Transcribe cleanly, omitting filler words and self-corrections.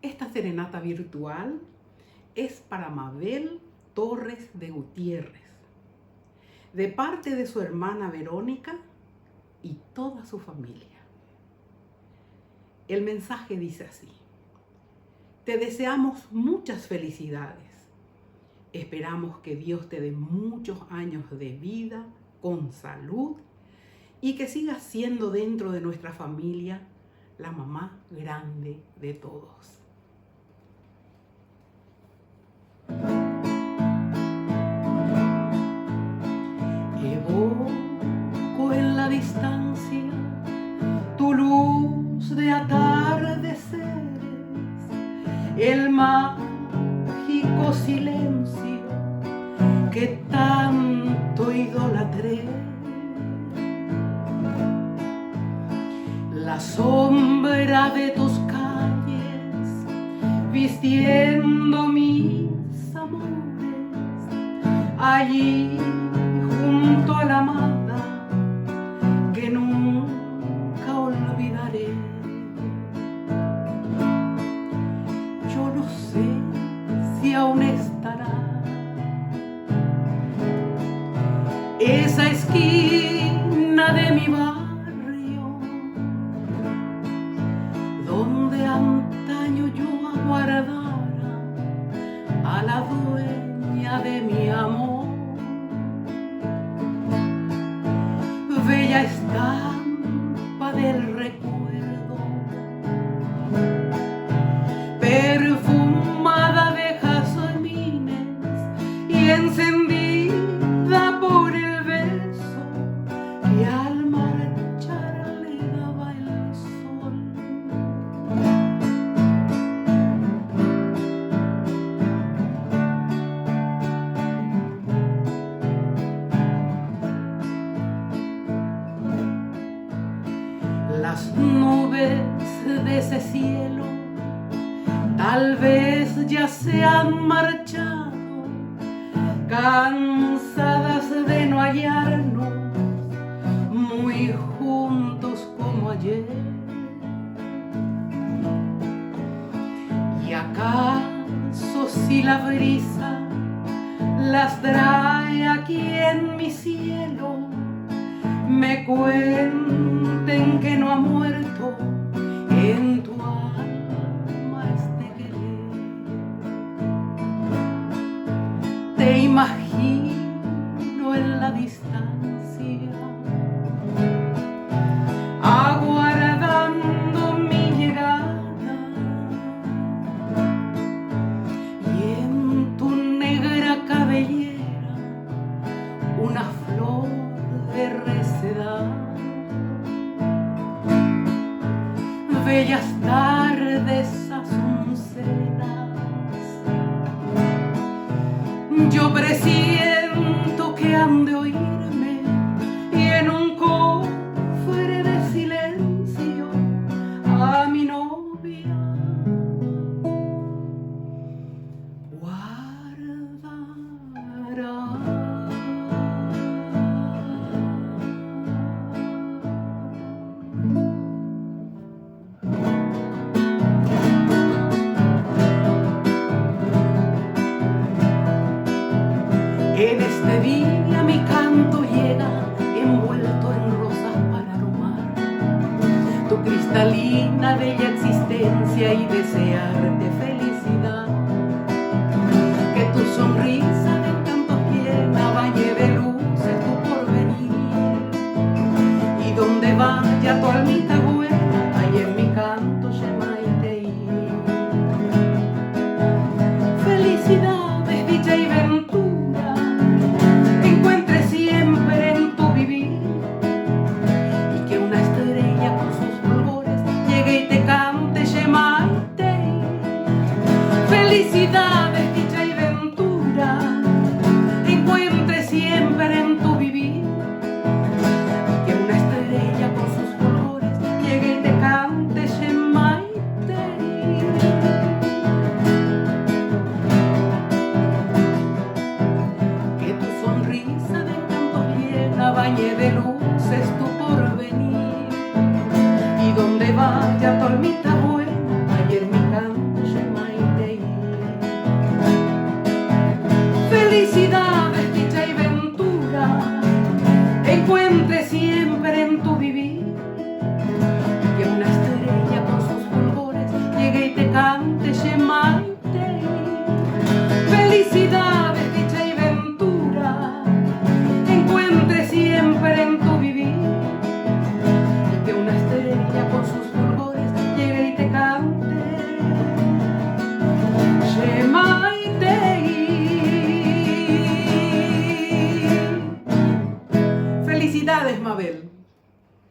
Esta serenata virtual es para Mabel Torres de Gutiérrez, de parte de su hermana Verónica y toda su familia. El mensaje dice así: te deseamos muchas felicidades. Esperamos que Dios te dé muchos años de vida con salud y que sigas siendo dentro de nuestra familia la mamá grande de todos. Evoco en la distancia tu luz de atardeceres, el mágico silencio que tanto idolatré, la sombra de tus calles vistiendo mis amores, allí junto a la amada que nunca olvidaré. Yo no sé si aún estará esa esquina de mi barrio donde antaño yo aguardara a la dueña de mi amor. Bella estampa del recuerdo, perfumada de jazmines y encendida por el beso que al marchar le daba el sol. Las nubes de ese cielo tal vez ya se han marchado, cansadas de no hallarnos muy juntos como ayer. ¿Y acaso si la brisa las trae aquí en mi cielo, me cuenten que no ha muerto en tu alma este querer? Te imagino en la distancia, aguardando mi llegada, y en tu negra cabellera una flor de recedad. Bellas tardes azucenas, yo presiento que han de oírme y en un cofre de silencio a mi novia guardará. En este día mi canto llega envuelto en rosas para aromar tu cristalina bella existencia y desearte felicidad. Que tu sonrisa de encantos llena bañe de luces tu porvenir, y donde vaya tu almita